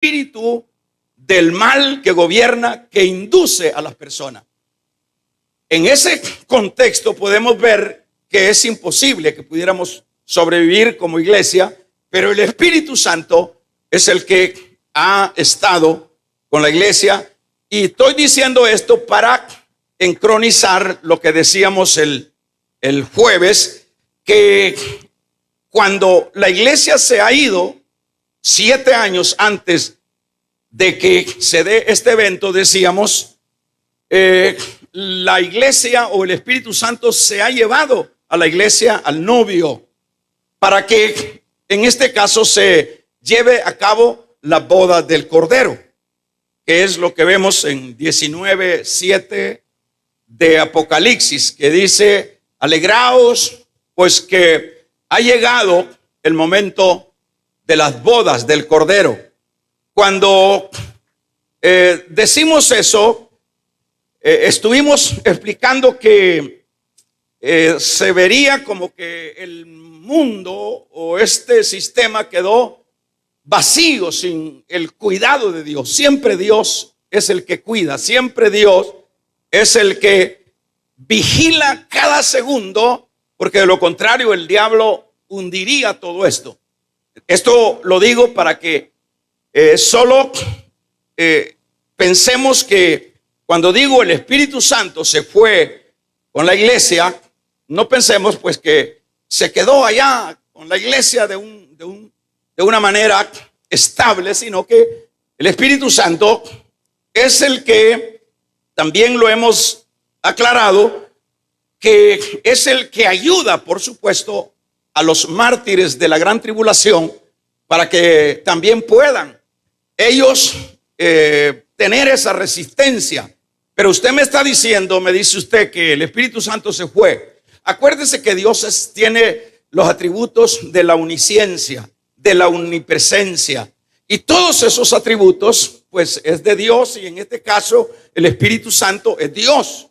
espíritu del mal que gobierna, que induce a las personas. En ese contexto podemos ver que es imposible que pudiéramos sobrevivir como iglesia, pero el Espíritu Santo es el que ha estado con la iglesia. Y estoy diciendo esto para encronizar lo que decíamos el jueves, que cuando la iglesia se ha ido 7 años antes de que se dé este evento, decíamos, la iglesia o el Espíritu Santo se ha llevado a la iglesia al novio para que en este caso se lleve a cabo la boda del Cordero, que es lo que vemos en 19:7 de Apocalipsis, que dice: alegraos, pues que ha llegado el momento de las bodas del Cordero. Cuando decimos eso, estuvimos explicando que se vería como que el mundo o este sistema quedó vacío sin el cuidado de Dios. Siempre Dios es el que cuida, siempre Dios es el que vigila cada segundo, porque de lo contrario el diablo hundiría todo esto. Esto lo digo para que solo pensemos que cuando digo el Espíritu Santo se fue con la iglesia, no pensemos pues que se quedó allá con la iglesia de una manera estable, sino que el Espíritu Santo es el que, también lo hemos aclarado, que es el que ayuda, por supuesto, a los mártires de la gran tribulación para que también puedan ellos tener esa resistencia. Pero usted me está diciendo, me dice usted que el Espíritu Santo se fue. Acuérdese que Dios tiene los atributos de la omnisciencia, de la omnipresencia, y todos esos atributos pues es de Dios, y en este caso el Espíritu Santo es Dios.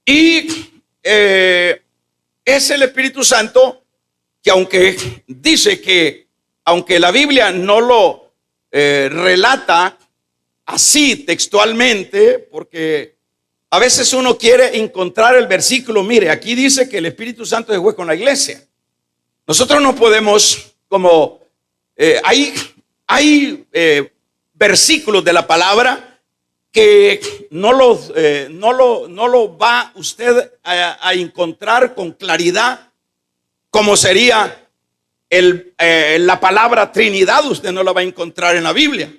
Y es el Espíritu Santo que, aunque dice que, aunque la Biblia no lo relata así textualmente, porque a veces uno quiere encontrar el versículo, mire, aquí dice que el Espíritu Santo se fue con la iglesia. Nosotros no podemos, como hay versículos de la palabra que no lo va usted a encontrar con claridad, como sería la palabra Trinidad. Usted no la va a encontrar en la Biblia,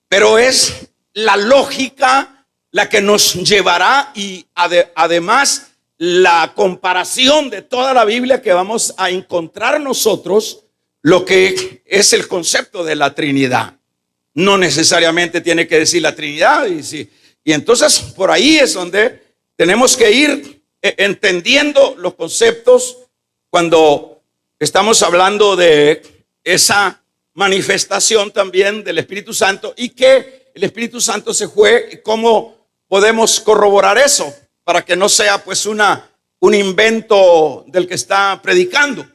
pero es la lógica la que nos llevará, y además la comparación de toda la Biblia, que vamos a encontrar nosotros lo que es el concepto de la Trinidad. No necesariamente tiene que decir la Trinidad, y entonces por ahí es donde tenemos que ir entendiendo los conceptos cuando estamos hablando de esa manifestación también del Espíritu Santo, y que el Espíritu Santo se fue. ¿Cómo podemos corroborar eso para que no sea pues un invento del que está predicando?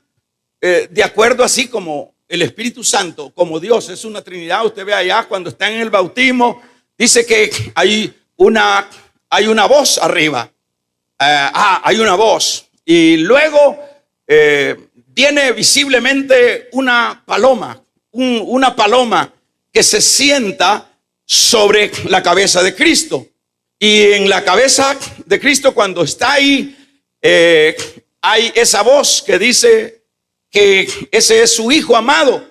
De acuerdo, así como el Espíritu Santo, como Dios es una Trinidad, usted ve allá cuando está en el bautismo, dice que hay una voz arriba. Hay una voz, y luego viene visiblemente una paloma, una paloma que se sienta sobre la cabeza de Cristo. Y en la cabeza de Cristo, cuando está ahí, hay esa voz que dice que ese es su Hijo amado.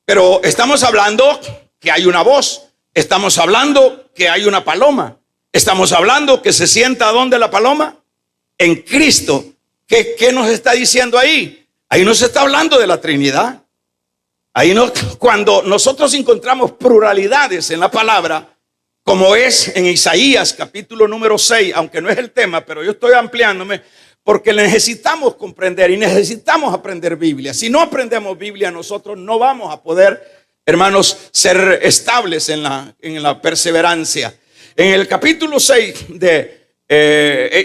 Pero estamos hablando que hay una voz, estamos hablando que hay una paloma, estamos hablando que se sienta ¿dónde la paloma? En Cristo. ¿Qué nos está diciendo ahí? Ahí nos está hablando de la Trinidad. Cuando nosotros encontramos pluralidades en la palabra, como es en Isaías capítulo número 6, aunque no es el tema, pero yo estoy ampliándome porque necesitamos comprender y necesitamos aprender Biblia. Si no aprendemos Biblia, nosotros no vamos a poder, hermanos, ser estables en la perseverancia. En el capítulo 6 de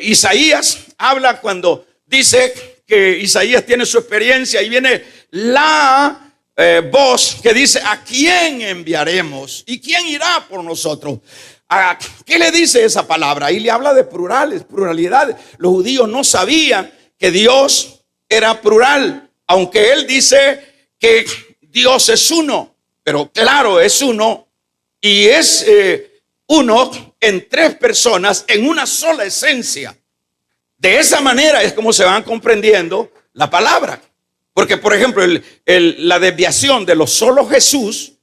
Isaías habla, cuando dice que Isaías tiene su experiencia, y viene la voz que dice: ¿a quién enviaremos? ¿Y quién irá por nosotros? ¿Qué le dice esa palabra? Ahí le habla de pluralidad. Los judíos no sabían que Dios era plural, aunque él dice que Dios es uno, pero claro, es uno y es uno en tres personas en una sola esencia. De esa manera es como se van comprendiendo la palabra. Porque, por ejemplo, la desviación de los solo Jesús,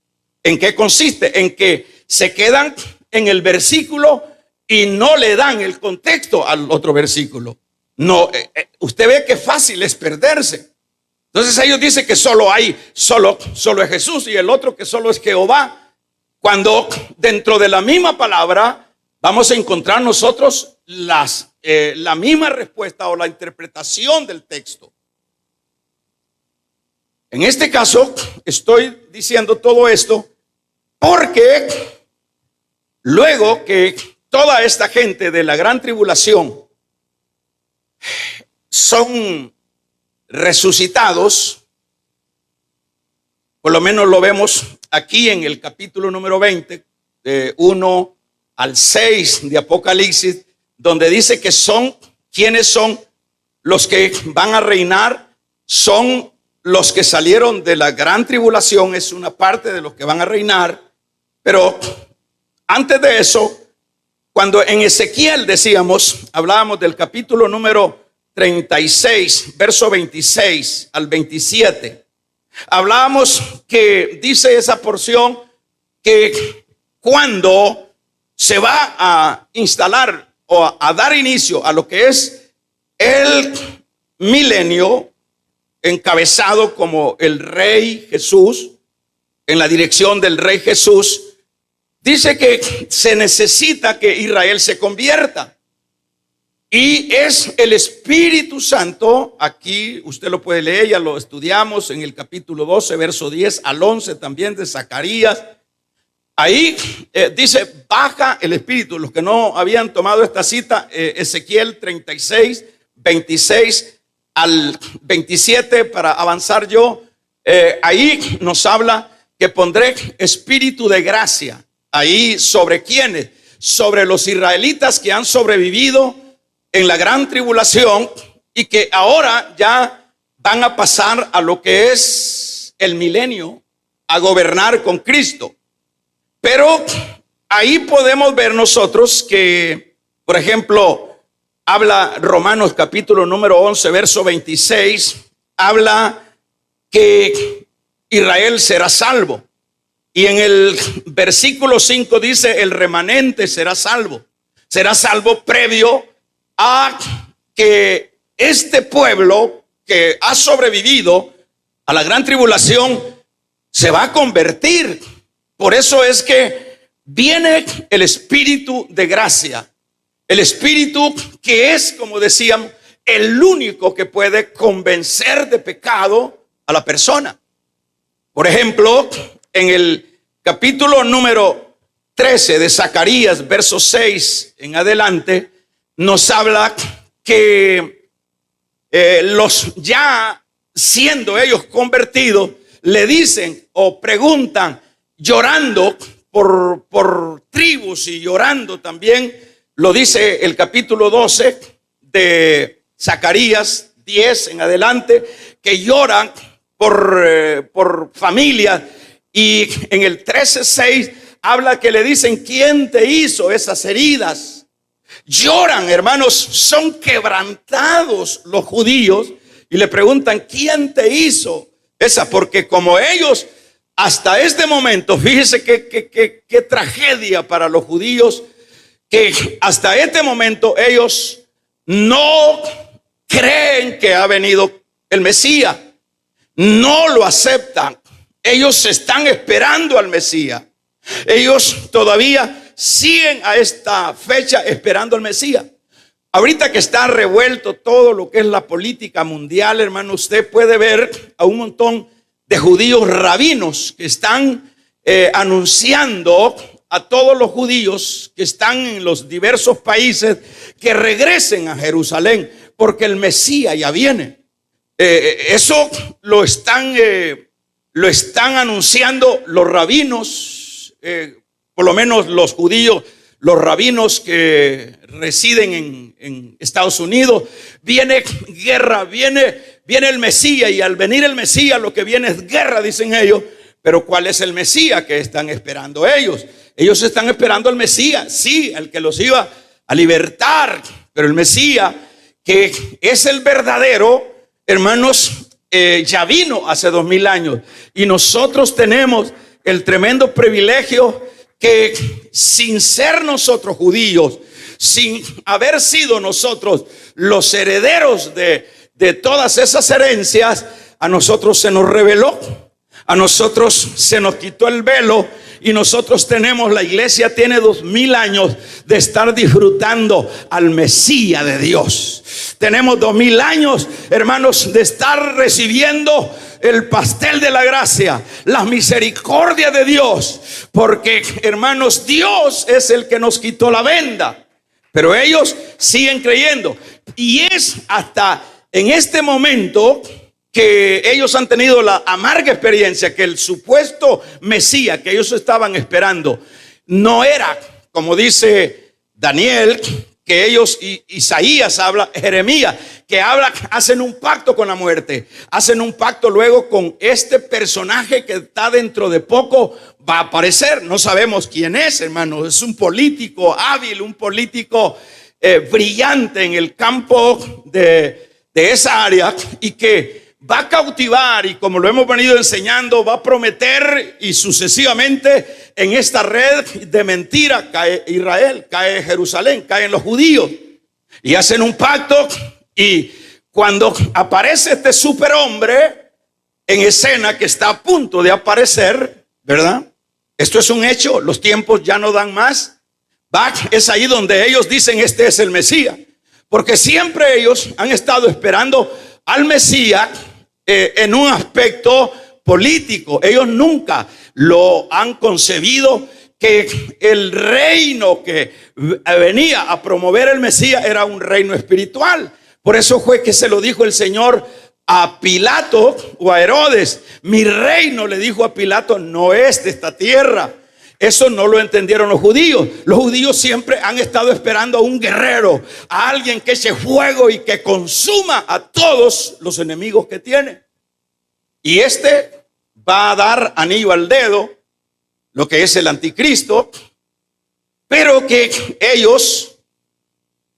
¿en qué consiste? En que se quedan en el versículo y no le dan el contexto al otro versículo. No, usted ve que fácil es perderse. Entonces ellos dicen que solo es Jesús, y el otro que solo es Jehová. Cuando dentro de la misma palabra vamos a encontrar nosotros la misma respuesta o la interpretación del texto. En este caso estoy diciendo todo esto porque luego que toda esta gente de la gran tribulación son resucitados, por lo menos lo vemos aquí en el capítulo número 20, de 1 al 6 de Apocalipsis, donde dice que ¿quiénes son los que van a reinar? Son los que salieron de la gran tribulación, es una parte de los que van a reinar. Pero antes de eso, cuando en Ezequiel hablábamos del capítulo número 36, verso 26 al 27. Hablábamos que dice esa porción que cuando se va a instalar o a dar inicio a lo que es el milenio, encabezado como el Rey Jesús, en la dirección del Rey Jesús, dice que se necesita que Israel se convierta. Y es el Espíritu Santo, aquí usted lo puede leer, ya lo estudiamos en el capítulo 12, verso 10 al 11 también de Zacarías. Ahí dice: baja el Espíritu. Los que no habían tomado esta cita, Ezequiel 36, 26 al 27, para avanzar yo, ahí nos habla que pondré espíritu de gracia. Ahí, ¿sobre quiénes? Sobre los israelitas que han sobrevivido en la gran tribulación y que ahora ya van a pasar a lo que es el milenio, a gobernar con Cristo. Pero ahí podemos ver nosotros que, por ejemplo, habla Romanos capítulo número 11, verso 26, habla que Israel será salvo. Y en el versículo 5 dice: el remanente será salvo. Será salvo previo a que este pueblo que ha sobrevivido a la gran tribulación se va a convertir. Por eso es que viene el espíritu de gracia. El espíritu que es, como decíamos, el único que puede convencer de pecado a la persona. Por ejemplo, en el capítulo número 13 de Zacarías, verso 6 en adelante, nos habla que los ya siendo ellos convertidos, le dicen o preguntan, llorando por tribus y llorando también, lo dice el capítulo 12 de Zacarías 10 en adelante, que lloran por familias. Y en el 13:6 habla que le dicen: ¿quién te hizo esas heridas? Lloran, hermanos, son quebrantados los judíos y le preguntan: ¿quién te hizo esa? Porque como ellos hasta este momento, fíjese qué tragedia para los judíos, que hasta este momento ellos no creen que ha venido el Mesías, no lo aceptan. Ellos están esperando al Mesías. Ellos todavía siguen a esta fecha esperando al Mesías. Ahorita que está revuelto todo lo que es la política mundial, hermano, usted puede ver a un montón de judíos rabinos que están anunciando a todos los judíos que están en los diversos países que regresen a Jerusalén, porque el Mesías ya viene. Eso lo están lo están anunciando los rabinos, por lo menos los judíos, los rabinos que residen en Estados Unidos. Viene guerra, viene el Mesías, y al venir el Mesías lo que viene es guerra, dicen ellos. Pero ¿cuál es el Mesías que están esperando ellos? Ellos están esperando al Mesías, sí, el que los iba a libertar, pero el Mesías, que es el verdadero, hermanos, ya vino hace 2000 años. Y nosotros tenemos el tremendo privilegio que, sin ser nosotros judíos, sin haber sido nosotros los herederos de todas esas herencias, a nosotros se nos reveló, a nosotros se nos quitó el velo. Y nosotros tenemos, la iglesia tiene 2000 años de estar disfrutando al Mesías de Dios. Tenemos 2000 años, hermanos, de estar recibiendo el pastel de la gracia, la misericordia de Dios. Porque, hermanos, Dios es el que nos quitó la venda. Pero ellos siguen creyendo. Y es hasta en este momento que ellos han tenido la amarga experiencia que el supuesto Mesías que ellos estaban esperando no era, como dice Daniel, que ellos, Isaías habla, Jeremías, que habla, hacen un pacto con la muerte, hacen un pacto luego con este personaje que está dentro de poco va a aparecer. No sabemos quién es, hermano. Es un político hábil, un político brillante en el campo de esa área, y que va a cautivar, y como lo hemos venido enseñando, va a prometer, y sucesivamente en esta red de mentira cae Israel, cae Jerusalén, caen los judíos, y hacen un pacto. Y cuando aparece este superhombre en escena, que está a punto de aparecer, ¿verdad? Esto es un hecho, los tiempos ya no dan más. Es ahí donde ellos dicen: este es el Mesías, porque siempre ellos han estado esperando al Mesías en un aspecto político. Ellos nunca lo han concebido que el reino que venía a promover el Mesías era un reino espiritual. Por eso fue que se lo dijo el Señor a Pilato, o a Herodes: mi reino, le dijo a Pilato, no es de esta tierra. Eso no lo entendieron los judíos. Los judíos siempre han estado esperando a un guerrero, a alguien que eche fuego y que consuma a todos los enemigos que tiene. Y este va a dar anillo al dedo, lo que es el anticristo, pero que ellos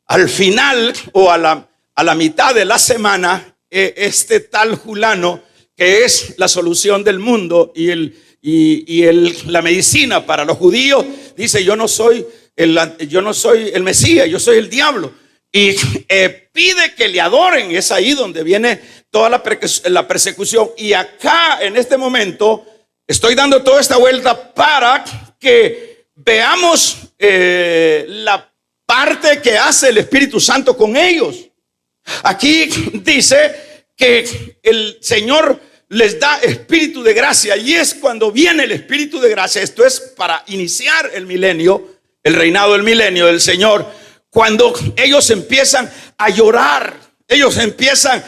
al final, o a la mitad de la semana, este tal Julano, que es la solución del mundo y la medicina para los judíos, dice: yo no soy el Mesías, yo soy el diablo. Y pide que le adoren. Es ahí donde viene toda la persecución. Y acá, en este momento, estoy dando toda esta vuelta para que veamos la parte que hace el Espíritu Santo con ellos. Aquí dice que el Señor les da espíritu de gracia, y es cuando viene el espíritu de gracia. Esto es para iniciar el milenio, el reinado del milenio del Señor. Cuando ellos empiezan a llorar, ellos empiezan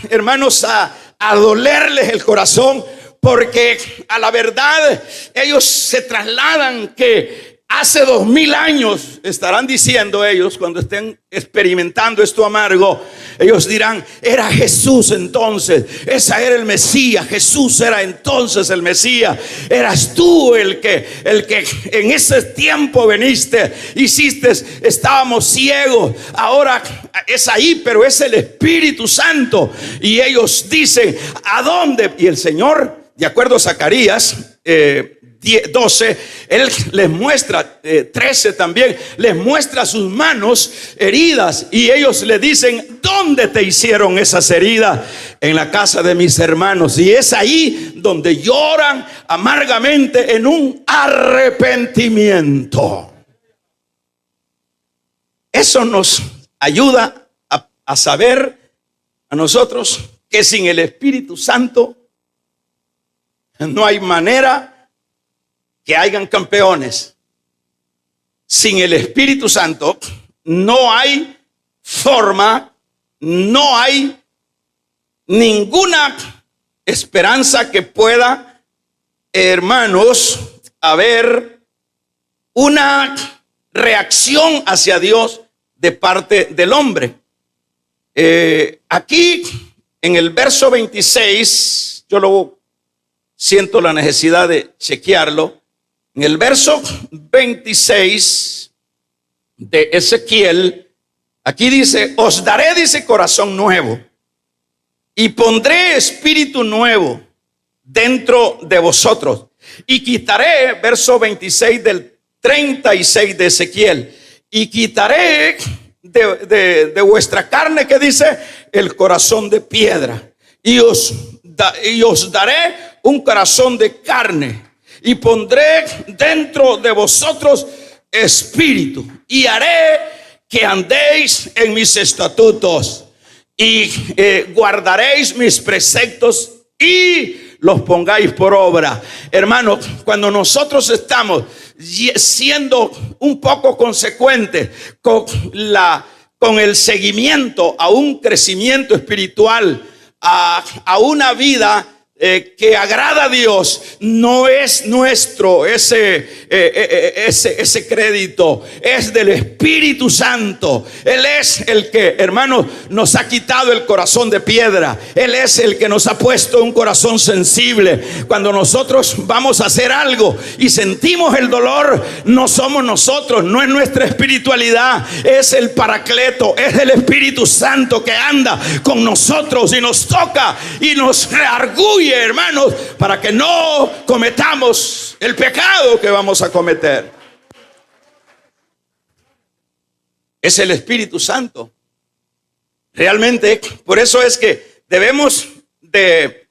hermanos, a dolerles el corazón, porque a la verdad ellos se trasladan que hace 2000 años, estarán diciendo ellos, cuando estén experimentando esto amargo, ellos dirán: era Jesús entonces, esa era el Mesías, Jesús era entonces el Mesías, eras tú el que en ese tiempo veniste, hiciste, estábamos ciegos, ahora es ahí, pero es el Espíritu Santo. Y ellos dicen: ¿a dónde? Y el Señor, de acuerdo a Zacarías 12, Él les muestra, 13 también, les muestra sus manos heridas, y ellos le dicen: ¿dónde te hicieron esas heridas? En la casa de mis hermanos. Y es ahí donde lloran amargamente en un arrepentimiento. Eso nos ayuda a saber a nosotros que sin el Espíritu Santo no hay manera que hayan campeones. Sin el Espíritu Santo no hay forma, no hay ninguna esperanza que pueda, hermanos, haber una reacción hacia Dios de parte del hombre. Aquí en el verso 26, yo lo siento la necesidad de chequearlo. En el verso 26 de Ezequiel, aquí dice: os daré, dice, corazón nuevo, y pondré espíritu nuevo dentro de vosotros. Y quitaré, verso 26 del 36 de Ezequiel, y quitaré de vuestra carne, que dice, el corazón de piedra, y os daré un corazón de carne, y pondré dentro de vosotros espíritu, y haré que andéis en mis estatutos, y guardaréis mis preceptos y los pongáis por obra. Hermanos, cuando nosotros estamos siendo un poco consecuentes con el seguimiento a un crecimiento espiritual, a una vida que agrada a Dios, no es nuestro ese crédito, es del Espíritu Santo. Él es el que, hermanos, nos ha quitado el corazón de piedra. Él es el que nos ha puesto un corazón sensible. Cuando nosotros vamos a hacer algo y sentimos el dolor, no somos nosotros, no es nuestra espiritualidad, es el Paracleto, es el Espíritu Santo que anda con nosotros y nos toca y nos reargulle, hermanos, para que no cometamos el pecado que vamos a cometer. Es el Espíritu Santo. Realmente, por eso es que debemos de,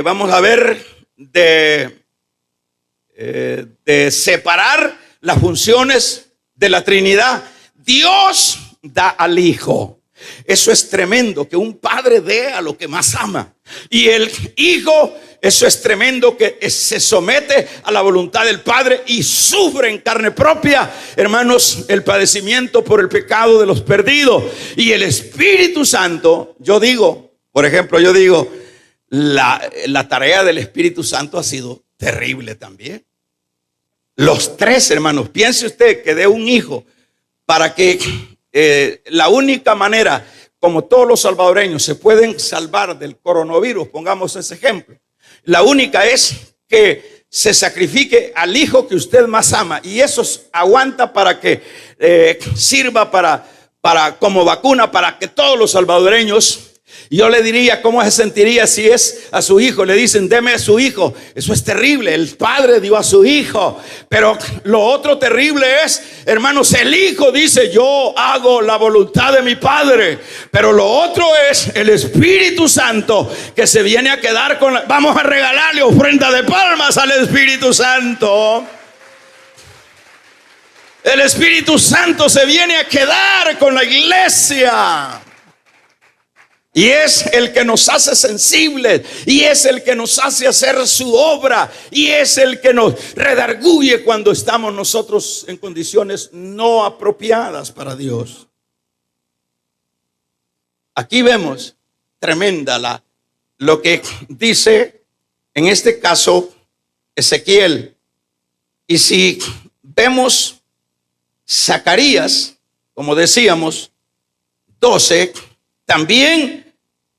vamos a ver, de separar las funciones de la Trinidad. Dios da al Hijo. Eso es tremendo, que un padre dé a lo que más ama. Y el hijo, eso es tremendo, que se somete a la voluntad del Padre y sufre en carne propia, hermanos, el padecimiento por el pecado de los perdidos. Y el Espíritu Santo, yo digo, por ejemplo, la tarea del Espíritu Santo ha sido terrible también. Los tres, hermanos, piense usted que de un hijo, para que la única manera como todos los salvadoreños se pueden salvar del coronavirus, pongamos ese ejemplo, la única es que se sacrifique al hijo que usted más ama, y eso aguanta para que sirva como vacuna para que todos los salvadoreños. Yo le diría cómo se sentiría si es a su hijo, le dicen deme a su hijo. Eso es terrible, el padre dio a su hijo. Pero lo otro terrible es, hermanos, el hijo dice yo hago la voluntad de mi padre. Pero lo otro es el Espíritu Santo, que se viene a quedar con vamos a regalarle ofrenda de palmas al Espíritu Santo. El Espíritu Santo se viene a quedar con la iglesia. Y es el que nos hace sensibles, y es el que nos hace hacer su obra, y es el que nos redarguye cuando estamos nosotros en condiciones no apropiadas para Dios. Aquí vemos tremenda lo que dice en este caso Ezequiel. Y si vemos Zacarías, como decíamos, 12, también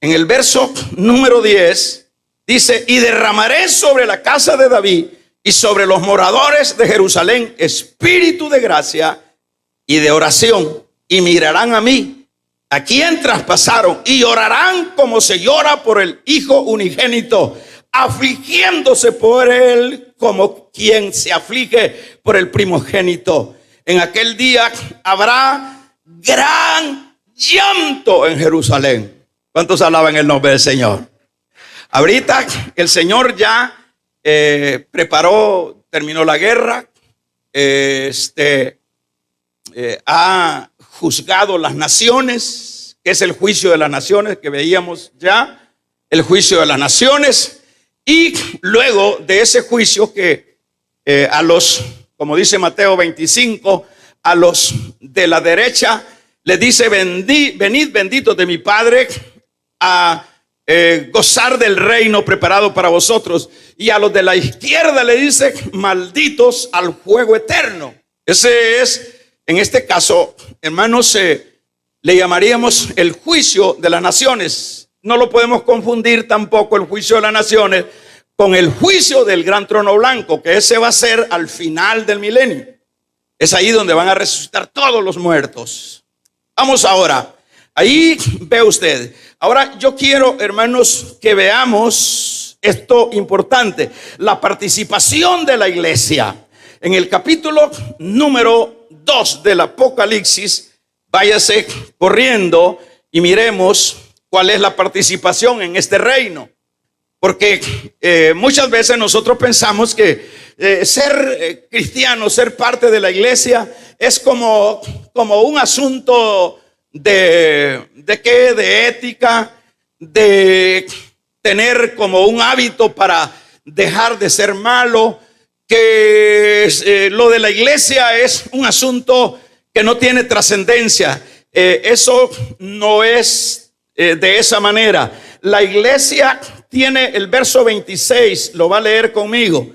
en el verso número 10 dice: y derramaré sobre la casa de David y sobre los moradores de Jerusalén espíritu de gracia y de oración, y mirarán a mí, a quien traspasaron, y llorarán como se llora por el hijo unigénito, afligiéndose por él como quien se aflige por el primogénito. En aquel día habrá gran llanto en Jerusalén. ¿Cuántos alaban el nombre del Señor? Ahorita el Señor ya terminó la guerra, ha juzgado las naciones, que es el juicio de las naciones que veíamos ya, el juicio de las naciones. Y luego de ese juicio que a los, como dice Mateo 25, a los de la derecha les dice: venid benditos de mi Padre, a gozar del reino preparado para vosotros. Y a los de la izquierda le dice, malditos al fuego eterno. Ese es, en este caso, hermanos, le llamaríamos el juicio de las naciones. No lo podemos confundir tampoco el juicio de las naciones con el juicio del gran trono blanco, que ese va a ser al final del milenio. Es ahí donde van a resucitar todos los muertos. Vamos ahora. Ahí ve usted. Ahora yo quiero, hermanos, que veamos esto importante. La participación de la iglesia. En el capítulo número 2 del Apocalipsis, váyase corriendo y miremos cuál es la participación en este reino. Porque muchas veces nosotros pensamos que ser cristiano, ser parte de la iglesia es como un asunto de ética, de tener como un hábito para dejar de ser malo, que lo de la iglesia es un asunto que no tiene trascendencia. Eso no es de esa manera. La iglesia tiene el verso 26, lo va a leer conmigo.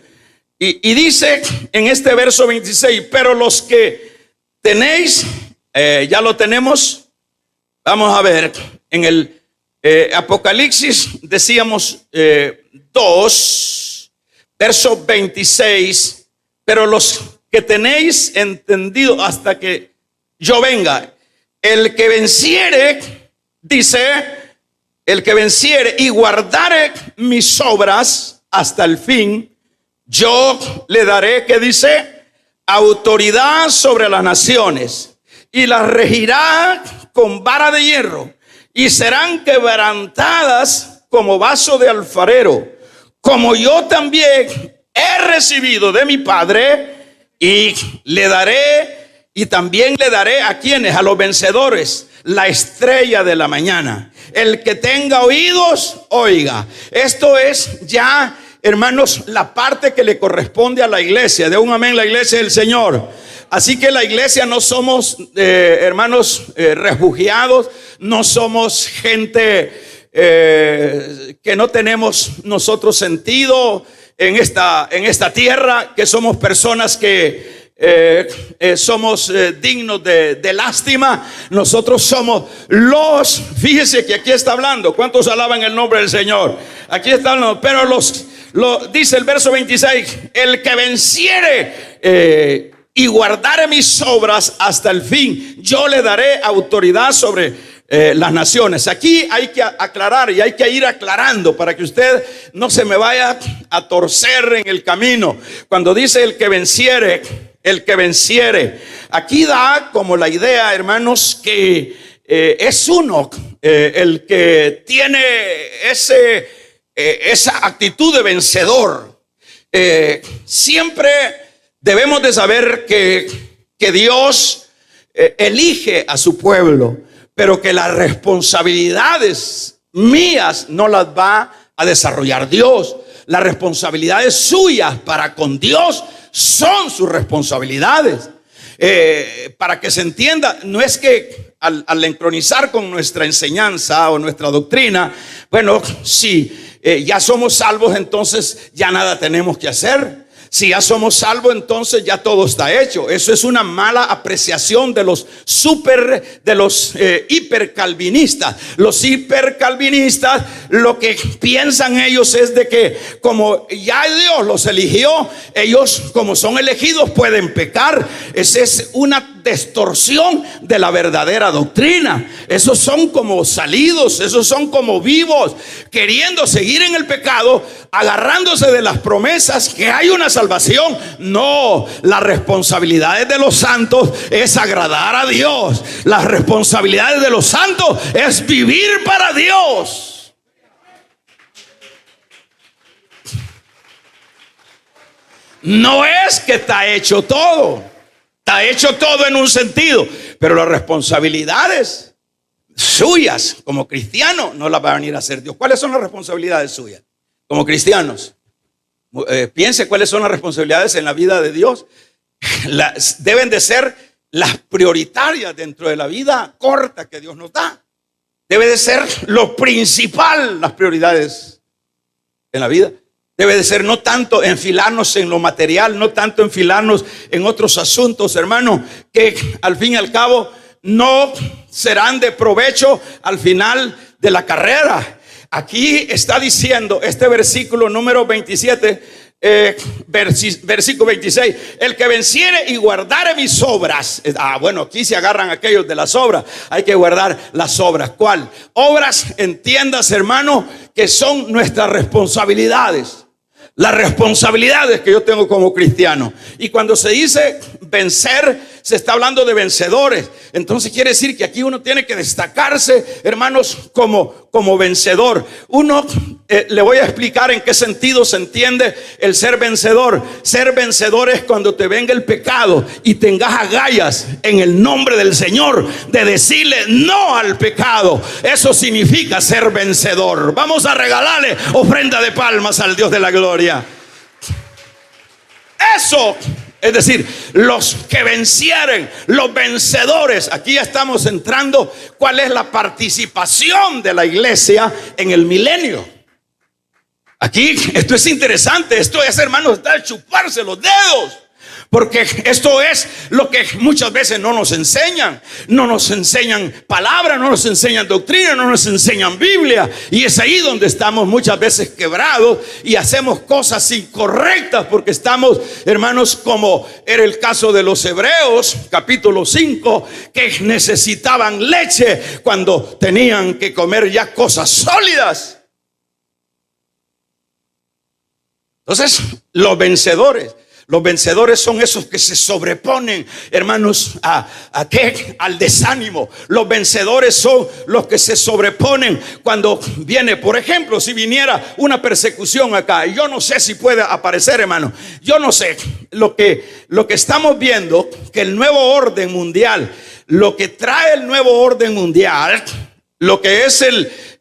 Y dice en este verso 26, pero los que tenéis, ya lo tenemos. Vamos a ver, en el Apocalipsis decíamos 2, verso 26, pero los que tenéis entendido hasta que yo venga, el que venciere, dice, el que venciere y guardare mis obras hasta el fin, yo le daré, que dice, autoridad sobre las naciones y las regirá con vara de hierro y serán quebrantadas como vaso de alfarero, como yo también he recibido de mi Padre, y le daré, y también le daré a quienes, a los vencedores, la estrella de la mañana. El que tenga oídos, oiga. Esto es ya, hermanos, la parte que le corresponde a la iglesia. De un amén, la iglesia del Señor. Así que la iglesia no somos, hermanos, refugiados, no somos gente que no tenemos nosotros sentido en esta tierra, que somos personas que somos dignos de lástima. Nosotros somos fíjese que aquí está hablando, ¿cuántos alaban el nombre del Señor? Aquí está hablando, pero dice el verso 26, el que venciere y guardare mis obras hasta el fin, yo le daré autoridad sobre las naciones. Aquí hay que aclarar y hay que ir aclarando para que usted no se me vaya a torcer en el camino. Cuando dice el que venciere, aquí da como la idea, hermanos, que es uno el que tiene esa actitud de vencedor. Siempre debemos de saber que Dios elige a su pueblo, pero que las responsabilidades mías no las va a desarrollar Dios. Las responsabilidades suyas para con Dios son sus responsabilidades. Para que se entienda, no es que al entronizar con nuestra enseñanza o nuestra doctrina, bueno, si ya somos salvos, entonces ya nada tenemos que hacer. Si ya somos salvos, entonces ya todo está hecho. Eso es una mala apreciación de los hipercalvinistas. Los hipercalvinistas, lo que piensan ellos es de que como ya Dios los eligió, ellos como son elegidos pueden pecar. Esa es una distorsión de la verdadera doctrina. Esos son como salidos, esos son como vivos, queriendo seguir en el pecado, agarrándose de las promesas que hay una salvación. No, las responsabilidades de los santos es agradar a Dios. Las responsabilidades de los santos es vivir para Dios. No es que está hecho todo. Está hecho todo en un sentido, pero las responsabilidades suyas como cristianos no las va a venir a hacer Dios. ¿Cuáles son las responsabilidades suyas como cristianos? Piense cuáles son las responsabilidades en la vida de Dios. Deben de ser las prioritarias dentro de la vida corta que Dios nos da. Debe de ser lo principal, las prioridades en la vida. Debe de ser no tanto enfilarnos en lo material, no tanto enfilarnos en otros asuntos, hermano, que al fin y al cabo no serán de provecho al final de la carrera. Aquí está diciendo este versículo número 27, versículo 26, el que venciere y guardare mis obras. Bueno, aquí se agarran aquellos de las obras. Hay que guardar las obras. ¿Cuál? Obras, entiendas, hermano, que son nuestras responsabilidades. Las responsabilidades que yo tengo como cristiano. Y cuando se dice vencer, se está hablando de vencedores. Entonces quiere decir que aquí uno tiene que destacarse, hermanos, como vencedor. Uno, le voy a explicar en qué sentido se entiende el ser vencedor. Ser vencedor es cuando te venga el pecado y tengas agallas en el nombre del Señor de decirle no al pecado. Eso significa ser vencedor. Vamos a regalarle ofrenda de palmas al Dios de la gloria. Eso, es decir, los que vencieren, los vencedores. Aquí ya estamos entrando cuál es la participación de la iglesia en el milenio. Aquí esto es interesante. Esto es, hermanos, está de chuparse los dedos. Porque esto es lo que muchas veces no nos enseñan. No nos enseñan palabra, no nos enseñan doctrina, no nos enseñan Biblia. Y es ahí donde estamos muchas veces quebrados y hacemos cosas incorrectas. Porque estamos, hermanos, como era el caso de los hebreos, capítulo 5, que necesitaban leche cuando tenían que comer ya cosas sólidas. Entonces, los vencedores son esos que se sobreponen, hermanos, al desánimo. Los vencedores son los que se sobreponen cuando viene, por ejemplo, si viniera una persecución acá. Yo no sé si puede aparecer, hermano. Yo no sé. Lo que estamos viendo, que el nuevo orden mundial, lo que trae el nuevo orden mundial, lo que es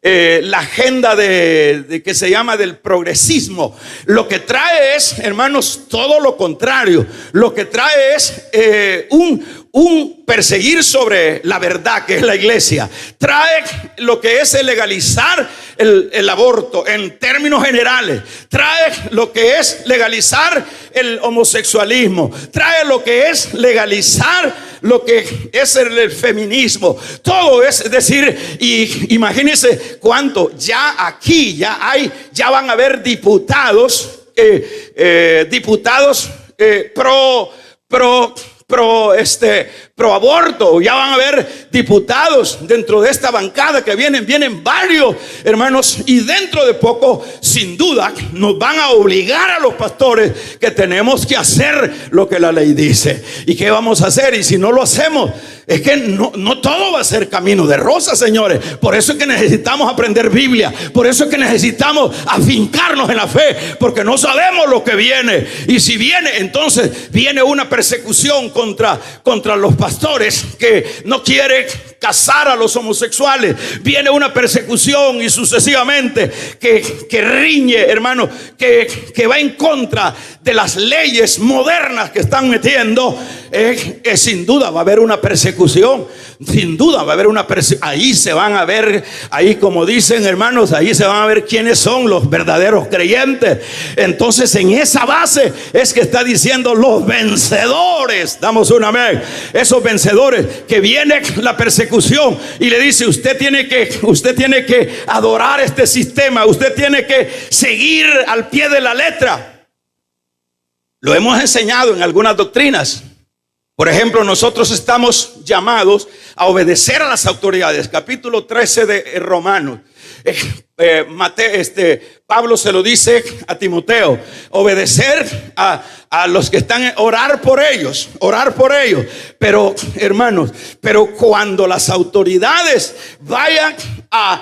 la agenda que se llama del progresismo, lo que trae es, hermanos, todo lo contrario. Lo que trae es un perseguir sobre la verdad, que es la iglesia. Trae lo que es el legalizar el aborto en términos generales. Trae lo que es legalizar el homosexualismo. Trae lo que es legalizar lo que es el feminismo. Todo es decir, y imagínense cuánto ya aquí ya van a haber diputados pro aborto. Ya van a haber diputados dentro de esta bancada que vienen varios, hermanos, y dentro de poco, sin duda, nos van a obligar a los pastores que tenemos que hacer lo que la ley dice. ¿Y qué vamos a hacer? Y si no lo hacemos, es que no todo va a ser camino de rosas, señores. Por eso es que necesitamos aprender Biblia. Por eso es que necesitamos afincarnos en la fe, porque no sabemos lo que viene. Y si viene, entonces viene una persecución contra los pastores que no quieren casar a los homosexuales. Viene una persecución y sucesivamente que riñe, hermano, que va en contra de las leyes modernas que están metiendo. Sin duda va a haber una persecución. Sin duda va a haber una persecución. Ahí se van a ver, ahí como dicen, hermanos, ahí se van a ver quiénes son los verdaderos creyentes. Entonces, en esa base es que está diciendo los vencedores. Damos un amén. Esos vencedores, que viene la persecución y le dice: usted tiene que adorar este sistema, usted tiene que seguir al pie de la letra. Lo hemos enseñado en algunas doctrinas. Por ejemplo, nosotros estamos llamados a obedecer a las autoridades. Capítulo 13 de Romanos. Pablo se lo dice a Timoteo: obedecer a los que están, orar por ellos. Pero, hermanos, cuando las autoridades vayan a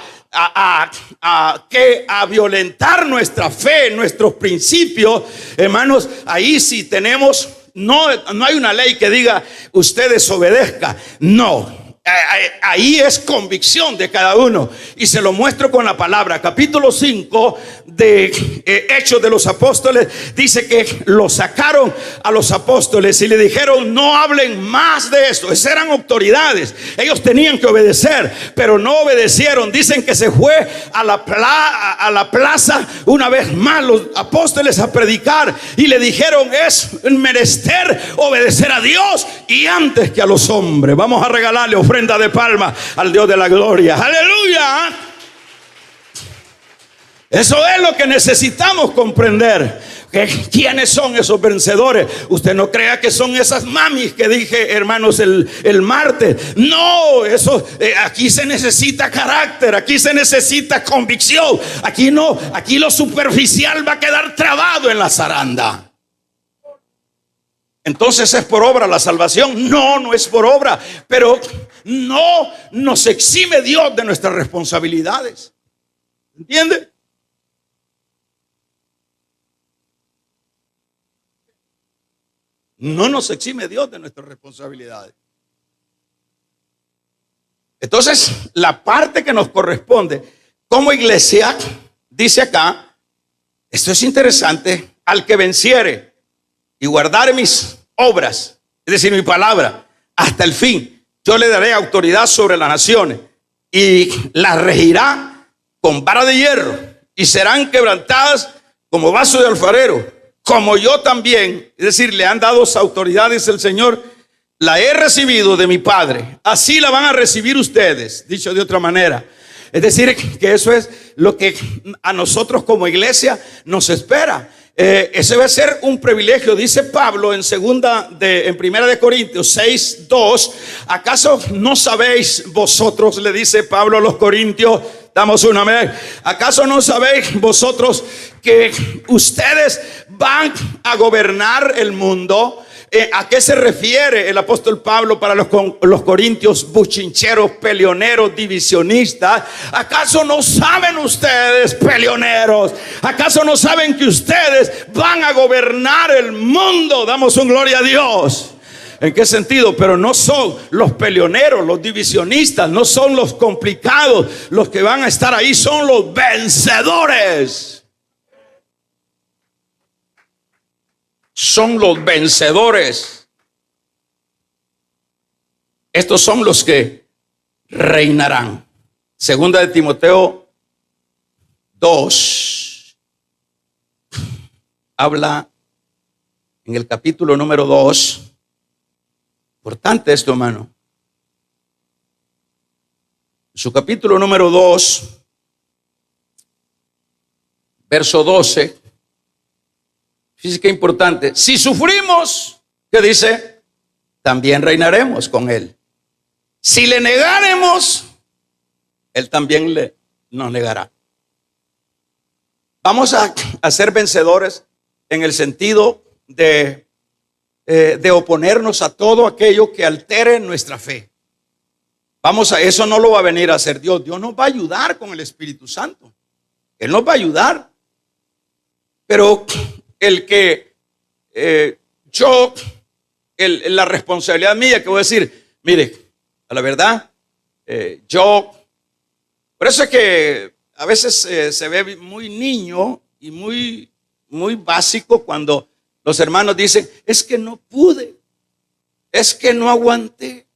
violentar nuestra fe, nuestros principios, hermanos, ahí sí tenemos. No hay una ley que diga usted desobedezca. No, Ahí es convicción de cada uno. Y se lo muestro con la palabra. Capítulo 5 de Hechos de los Apóstoles dice que lo sacaron a los apóstoles y le dijeron: no hablen más de esto. Esas eran autoridades, ellos tenían que obedecer, pero no obedecieron. Dicen que se fue a la plaza una vez más los apóstoles a predicar y le dijeron: es menester obedecer a Dios y antes que a los hombres. Vamos a regalarle ofrenda de palma al Dios de la gloria. Aleluya. Eso es lo que necesitamos comprender. ¿Quiénes son esos vencedores? Usted no crea que son esas mamis que dije, hermanos, el martes. No, eso aquí se necesita carácter, aquí se necesita convicción. Aquí no, aquí lo superficial va a quedar trabado en la zaranda. Entonces, ¿es por obra la salvación? No, no es por obra, pero no nos exime Dios de nuestras responsabilidades. ¿Entiende? No nos exime Dios de nuestras responsabilidades. Entonces, la parte que nos corresponde como iglesia, dice acá, esto es interesante: al que venciere y guardare mis obras, es decir, mi palabra, hasta el fin, yo le daré autoridad sobre las naciones y las regirá con vara de hierro, y serán quebrantadas como vaso de alfarero, como yo también, es decir, le han dado esa autoridad, dice el Señor, la he recibido de mi Padre, así la van a recibir ustedes. Dicho de otra manera, es decir, que eso es lo que a nosotros como iglesia nos espera. Ese va a ser un privilegio. Dice Pablo en primera de Corintios 6:2, ¿acaso no sabéis vosotros? Le dice Pablo a los corintios. Damos una amén. ¿Acaso no sabéis vosotros que ustedes van a gobernar el mundo? ¿A qué se refiere el apóstol Pablo para los corintios buchincheros, peleoneros, divisionistas? ¿Acaso no saben ustedes, peleoneros? ¿Acaso no saben que ustedes van a gobernar el mundo? Damos un gloria a Dios. ¿En qué sentido? Pero no son los peleoneros, los divisionistas, no son los complicados los que van a estar ahí, son los vencedores. Son los vencedores. Estos son los que reinarán. Segunda de Timoteo 2 habla en el capítulo número 2. Importante esto, hermano. Su capítulo número 2, verso 12. Fíjese qué importante. Si sufrimos, ¿qué dice? También reinaremos con Él. Si le negaremos, Él también nos negará. Vamos a ser vencedores en el sentido de oponernos a todo aquello que altere nuestra fe. Eso no lo va a venir a hacer Dios. Dios nos va a ayudar con el Espíritu Santo. Él nos va a ayudar. Pero la responsabilidad mía que voy a decir, mire, a la verdad, por eso es que a veces se ve muy niño y muy, muy básico cuando los hermanos dicen: es que no pude, es que no aguanté,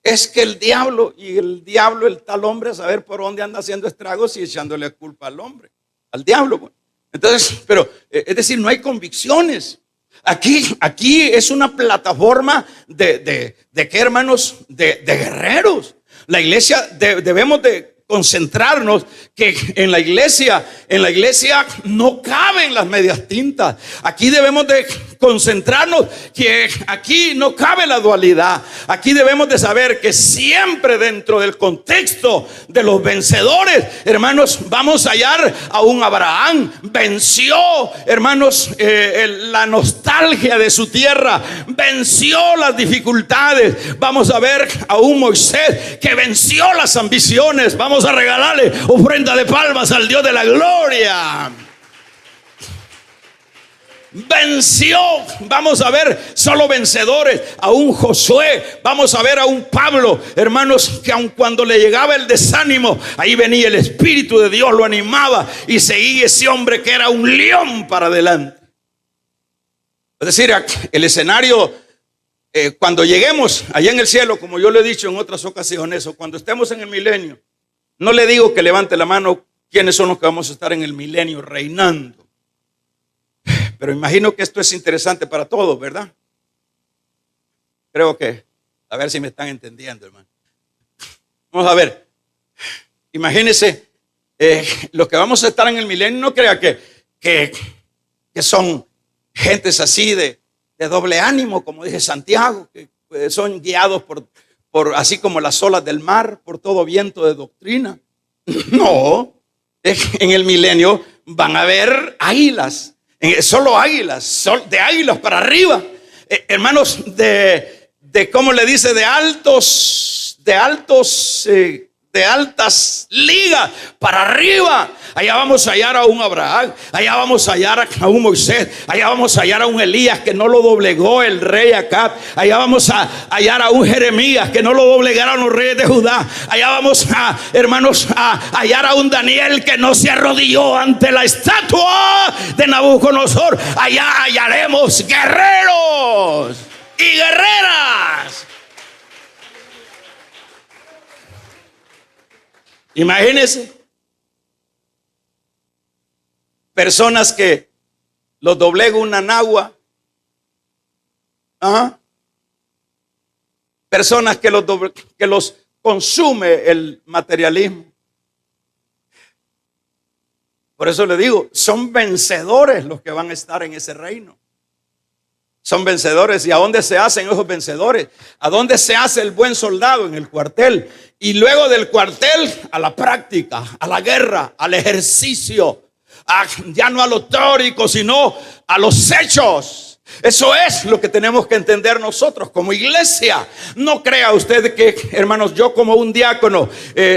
es que el diablo, el tal hombre, a saber por dónde anda haciendo estragos y echándole culpa al hombre, al diablo. Entonces, pero es decir, no hay convicciones. Aquí es una plataforma de ¿qué, hermanos? De guerreros. La iglesia debemos de concentrarnos que en la iglesia no caben las medias tintas. Aquí debemos de concentrarnos que aquí no cabe la dualidad. Aquí debemos de saber que siempre dentro del contexto de los vencedores, hermanos, vamos a hallar a un Abraham. Venció, hermanos, la nostalgia de su tierra, venció las dificultades. Vamos a ver a un Moisés que venció las ambiciones. Vamos a regalarle ofrenda de palmas al Dios de la gloria. venció. Vamos a ver solo vencedores, a un Josué, vamos a ver a un Pablo, hermanos, que aun cuando le llegaba el desánimo, ahí venía el Espíritu de Dios, lo animaba y seguía ese hombre que era un león para adelante. Es decir, el escenario, cuando lleguemos allá en el cielo, como yo le he dicho en otras ocasiones, o cuando estemos en el milenio, no le digo que levante la mano quiénes son los que vamos a estar en el milenio reinando. Pero imagino que esto es interesante para todos, ¿verdad? Creo que, a ver si me están entendiendo, hermano. Vamos a ver. Imagínense, los que vamos a estar en el milenio, no crea que son gentes así de doble ánimo, como dice Santiago, que son guiados por así como las olas del mar, por todo viento de doctrina. No, en el milenio van a haber águilas. Solo águilas, de águilas para arriba, hermanos, ¿cómo le dice? De altas ligas para arriba. Allá vamos a hallar a un Abraham, allá vamos a hallar a un Moisés, allá vamos a hallar a un Elías que no lo doblegó el rey Acab, allá vamos a hallar a un Jeremías que no lo doblegaron los reyes de Judá, allá vamos a, hermanos, a hallar a un Daniel que no se arrodilló ante la estatua de Nabucodonosor. Allá hallaremos guerreros y guerreras. Imagínense personas que los doblega una nagua, personas que los consume el materialismo. Por eso le digo, son vencedores los que van a estar en ese reino. Son vencedores. ¿Y a dónde se hacen esos vencedores? ¿A dónde se hace el buen soldado? En el cuartel. Y luego del cuartel a la práctica, a la guerra, al ejercicio, ya no a lo teórico, sino a los hechos. Eso es lo que tenemos que entender nosotros como iglesia. No crea usted que, hermanos, yo como un diácono,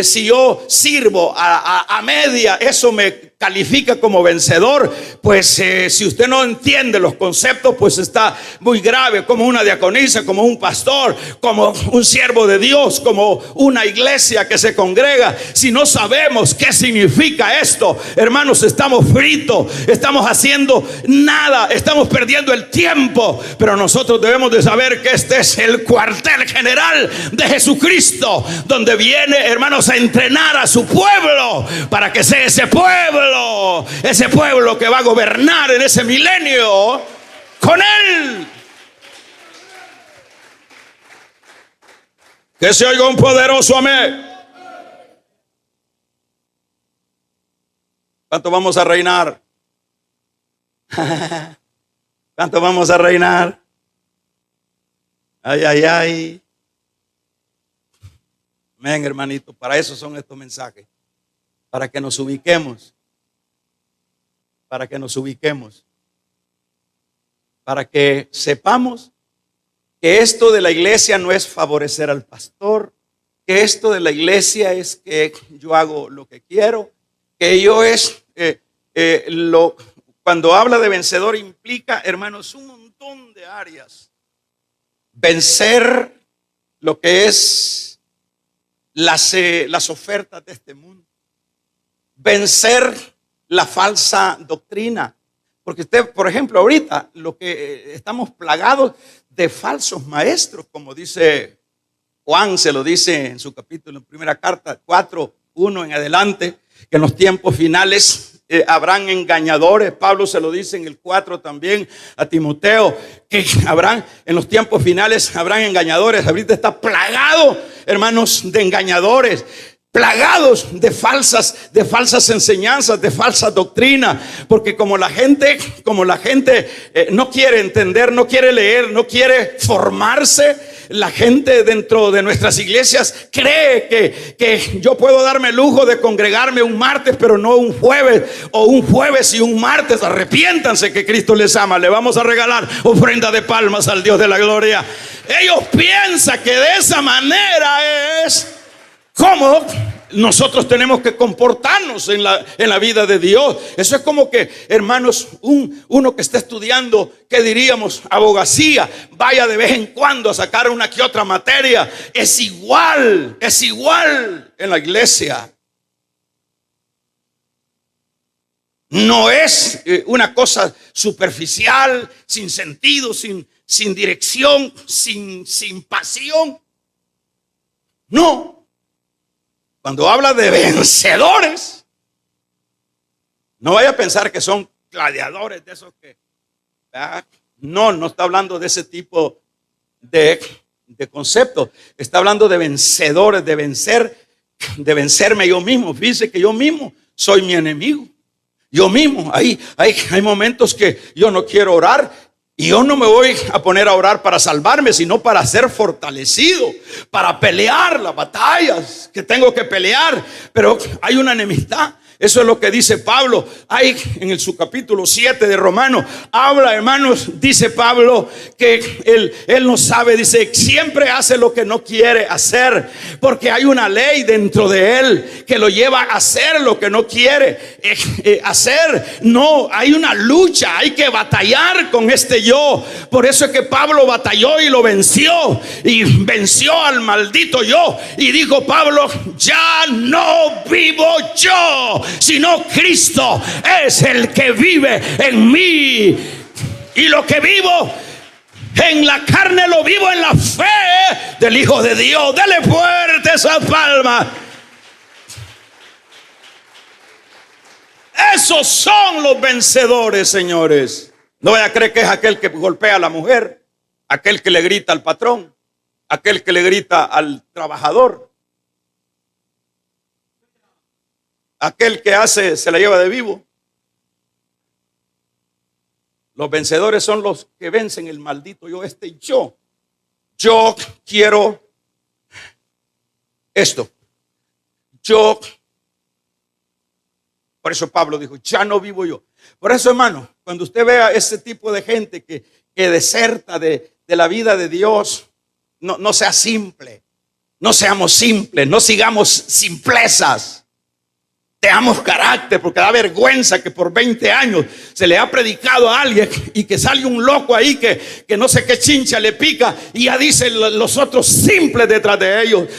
si yo sirvo a media, eso me califica como vencedor. Pues si usted no entiende los conceptos, pues está muy grave. Como una diaconisa, como un pastor, como un siervo de Dios, como una iglesia que se congrega. Si no sabemos qué significa esto, hermanos, estamos fritos, estamos haciendo nada, estamos perdiendo el tiempo. Pero nosotros debemos de saber que este es el cuartel general de Jesucristo, donde viene, hermanos, a entrenar a su pueblo para que sea ese pueblo que va a gobernar en ese milenio con él. Que se oiga un poderoso amén. ¿Cuánto vamos a reinar? ¿Cuánto vamos a reinar? Ay, ay, ay. Amén, hermanito. Para eso son estos mensajes. Para que nos ubiquemos. Para que nos ubiquemos. Para que sepamos que esto de la iglesia no es favorecer al pastor. Que esto de la iglesia es que yo hago lo que quiero. Que yo es cuando habla de vencedor implica, hermanos, un montón de áreas. Vencer lo que es las ofertas de este mundo. Vencer la falsa doctrina. Porque usted, por ejemplo, ahorita lo que estamos plagados de falsos maestros, como dice Juan, se lo dice en su capítulo, en primera carta 4:1 en adelante, que en los tiempos finales habrán engañadores. Pablo se lo dice en el 4 también a Timoteo, que habrán en los tiempos finales habrán engañadores. Ahorita está plagado, hermanos, de engañadores, plagados de falsas enseñanzas, de falsa doctrina, porque como la gente no quiere entender, no quiere leer, no quiere formarse. La gente dentro de nuestras iglesias cree que yo puedo darme el lujo de congregarme un martes, pero no un jueves, o un jueves y un martes. Arrepiéntanse, que Cristo les ama. Le vamos a regalar ofrenda de palmas al Dios de la gloria. Ellos piensan que de esa manera es como nosotros tenemos que comportarnos en la vida de Dios. Eso es como que, hermanos, uno que está estudiando, ¿qué diríamos? Abogacía, vaya de vez en cuando a sacar una que otra materia. Es igual en la iglesia. No es una cosa superficial, sin sentido, sin dirección, sin pasión. No. Cuando habla de vencedores, no vaya a pensar que son gladiadores de esos que... No está hablando de ese tipo de concepto. Está hablando de vencedores, de vencerme yo mismo. Fíjese que yo mismo soy mi enemigo. Yo mismo, hay momentos que yo no quiero orar. Y yo no me voy a poner a orar para salvarme, sino para ser fortalecido, para pelear las batallas que tengo que pelear. Pero hay una enemistad. Eso es lo que dice Pablo. Hay en su capítulo 7 de Romanos. Habla, hermanos, dice Pablo que él no sabe, dice, siempre hace lo que no quiere hacer, porque hay una ley dentro de él que lo lleva a hacer lo que no quiere hacer. No, hay una lucha, hay que batallar con este yo. Por eso es que Pablo batalló y lo venció, y venció al maldito yo. Y dijo Pablo, ya no vivo yo, sino Cristo es el que vive en mí. Y lo que vivo en la carne lo vivo en la fe del Hijo de Dios. Dele fuerte esa palma. Esos son los vencedores, señores. No vaya a creer que es aquel que golpea a la mujer, aquel que le grita al patrón, aquel que le grita al trabajador, aquel que se la lleva de vivo. Los vencedores son los que vencen el maldito yo. Yo quiero esto. Por eso Pablo dijo, ya no vivo yo. Por eso, hermano, cuando usted vea ese tipo de gente que deserta de la vida de Dios, no sea simple. No seamos simples, no sigamos simplezas. Tengamos carácter, porque da vergüenza que por 20 años se le ha predicado a alguien y que sale un loco ahí que no sé qué chincha le pica y ya dicen los otros simples detrás de ellos.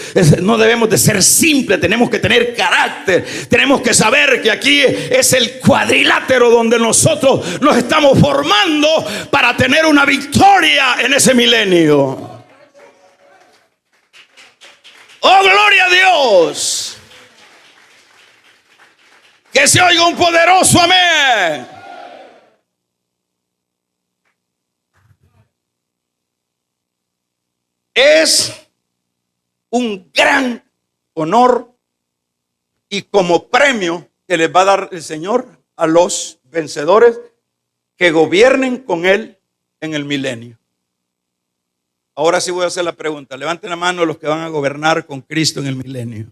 No debemos de ser simples, tenemos que tener carácter. Tenemos que saber que aquí es el cuadrilátero donde nosotros nos estamos formando para tener una victoria en ese milenio. ¡Oh, gloria a Dios! Que se oiga un poderoso amén. Es un gran honor y como premio que les va a dar el Señor a los vencedores que gobiernen con Él en el milenio. Ahora sí voy a hacer la pregunta. Levanten la mano los que van a gobernar con Cristo en el milenio.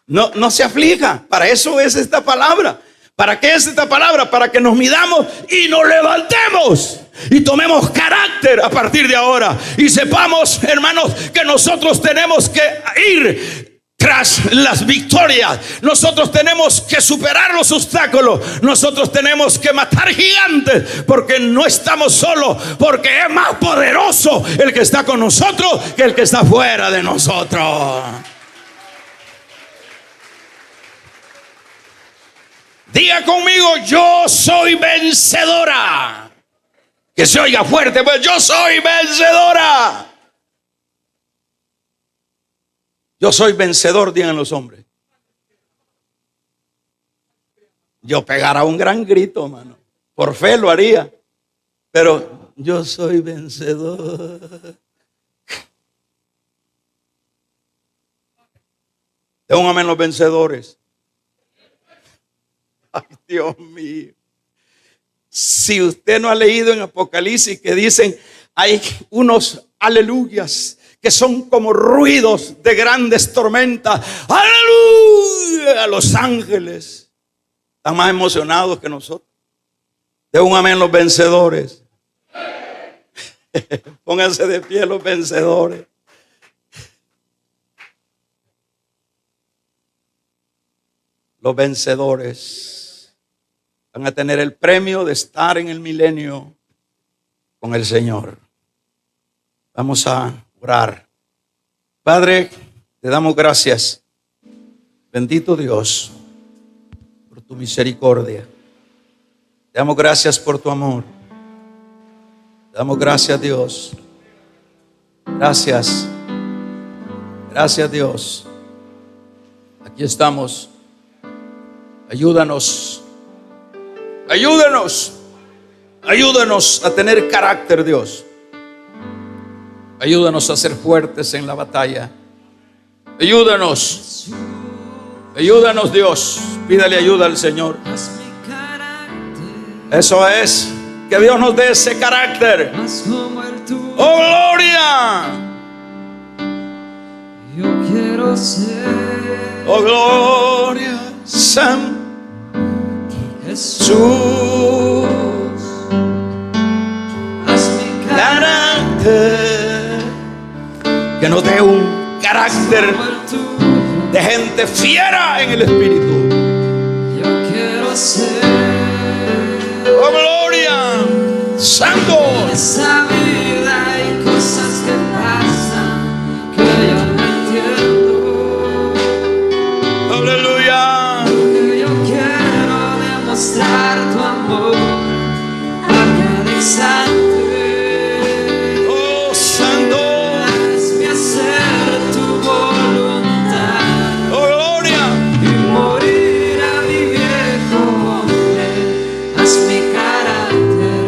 No se aflija. Para eso es esta palabra. ¿Para qué es esta palabra? Para que nos midamos y nos levantemos y tomemos carácter a partir de ahora. Y sepamos, hermanos, que nosotros tenemos que ir tras las victorias. Nosotros tenemos que superar los obstáculos. Nosotros tenemos que matar gigantes, porque no estamos solos, porque es más poderoso el que está con nosotros que el que está fuera de nosotros. Diga conmigo, yo soy vencedora. Que se oiga fuerte, pues yo soy vencedora. Yo soy vencedor, digan los hombres. Yo pegara un gran grito, hermano. Por fe lo haría. Pero yo soy vencedor. De un amén los vencedores. Ay, Dios mío. Si usted no ha leído en Apocalipsis que dicen, hay unos aleluyas que son como ruidos de grandes tormentas. Aleluya. Los ángeles están más emocionados que nosotros. De un amén los vencedores. Pónganse de pie los vencedores. Los vencedores van a tener el premio de estar en el milenio con el Señor. Vamos a orar. Padre, te damos gracias. Bendito Dios, por tu misericordia. Te damos gracias por tu amor. Te damos gracias, Dios. Gracias. Gracias, Dios. Aquí estamos. Ayúdanos. Ayúdanos. Ayúdanos a tener carácter, Dios. Ayúdanos a ser fuertes en la batalla. Ayúdanos. Ayúdanos, Dios. Pídale ayuda al Señor. Eso es. Que Dios nos dé ese carácter. ¡Oh, gloria! Yo quiero ser. ¡Oh, gloria! San Jesús. Haz mi Carácter. Que nos dé un carácter de gente fiera en el espíritu. Yo quiero ser. ¡Oh, gloria! ¡Santo! Esa vida hay cosas que pasan que yo no entiendo. ¡Aleluya! Que yo quiero demostrar tu amor a cada instante. ¡Oh, santo! Hazme hacer tu voluntad. ¡Oh, gloria! Y morir a mi viejo hombre. Haz mi carácter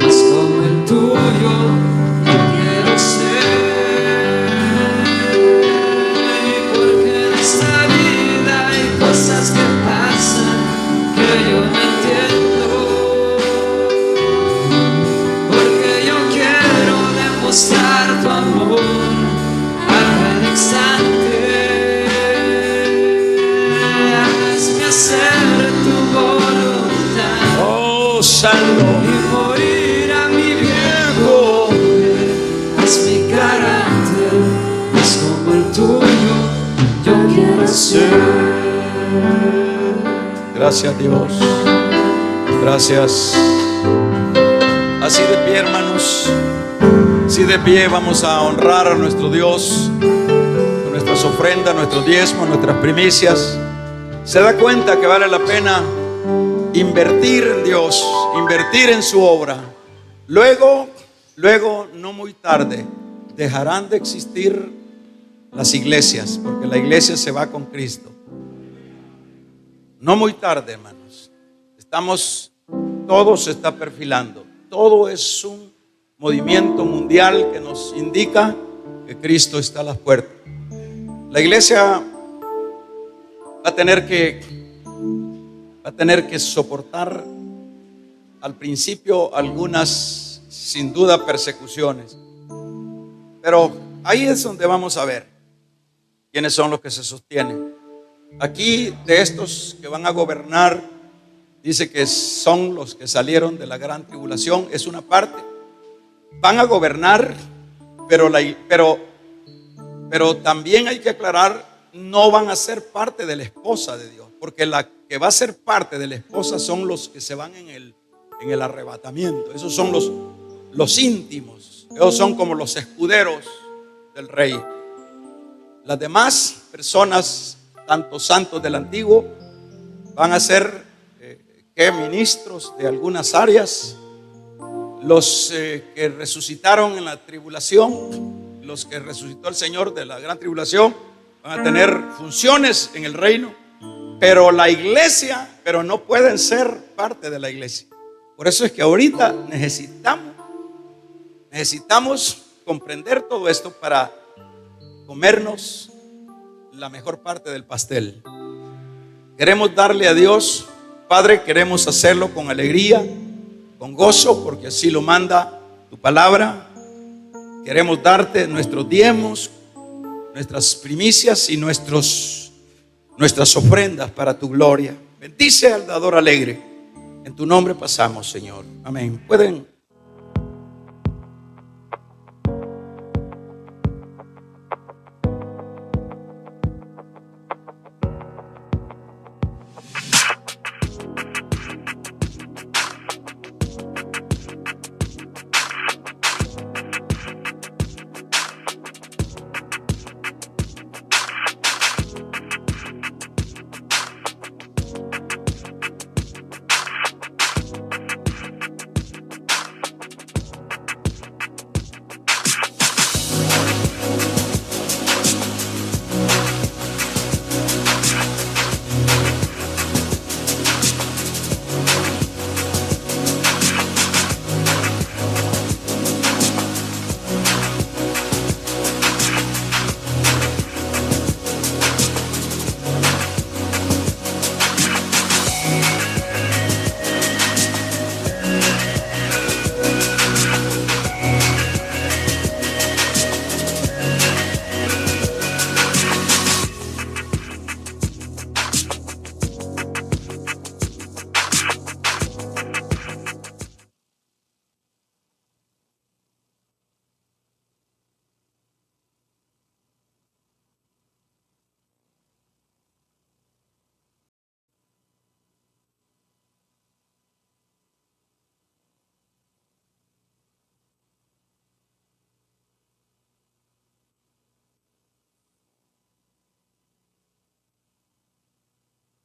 más como el tuyo. Yo quiero ser. Porque en esta vida hay cosas que pasan que yo no entiendo. Porque yo quiero demostrar tu amor a cada instante. Hazme hacer tu voluntad ¡Oh, santo! y morir a mi viejo hombre. Haz mi carácter más como el tuyo. Yo quiero ser. Gracias, Dios. Gracias. Así de pie, hermanos. Así de pie vamos a honrar a nuestro Dios con nuestras ofrendas, nuestros diezmos, nuestras primicias. Se da cuenta que vale la pena invertir en Dios, invertir en su obra. Luego, no muy tarde, dejarán de existir las iglesias, porque la iglesia se va con Cristo. No muy tarde, hermanos. Todo se está perfilando. Todo es un movimiento mundial que nos indica que Cristo está a las puertas. La iglesia va a tener que soportar al principio algunas, sin duda, persecuciones. Pero ahí es donde vamos a ver quiénes son los que se sostienen. Aquí, de estos que van a gobernar, dice que son los que salieron de la gran tribulación. Es una parte. Van a gobernar, pero también hay que aclarar, no van a ser parte de la esposa de Dios, porque la que va a ser parte de la esposa son los que se van en el arrebatamiento. Esos son los íntimos. Ellos son como los escuderos del rey. Las demás personas, tanto santos del antiguo, van a ser ministros de algunas áreas. Los que resucitaron en la tribulación, los que resucitó el Señor de la gran tribulación, van a tener funciones en el reino, pero no pueden ser parte de la iglesia. Por eso es que ahorita necesitamos comprender todo esto para comernos la mejor parte del pastel. Queremos darle a Dios, Padre, queremos hacerlo con alegría, con gozo, porque así lo manda tu palabra. Queremos darte nuestros diezmos, nuestras primicias y nuestras ofrendas para tu gloria. Bendice al dador alegre. En tu nombre pasamos, Señor. Amén. Pueden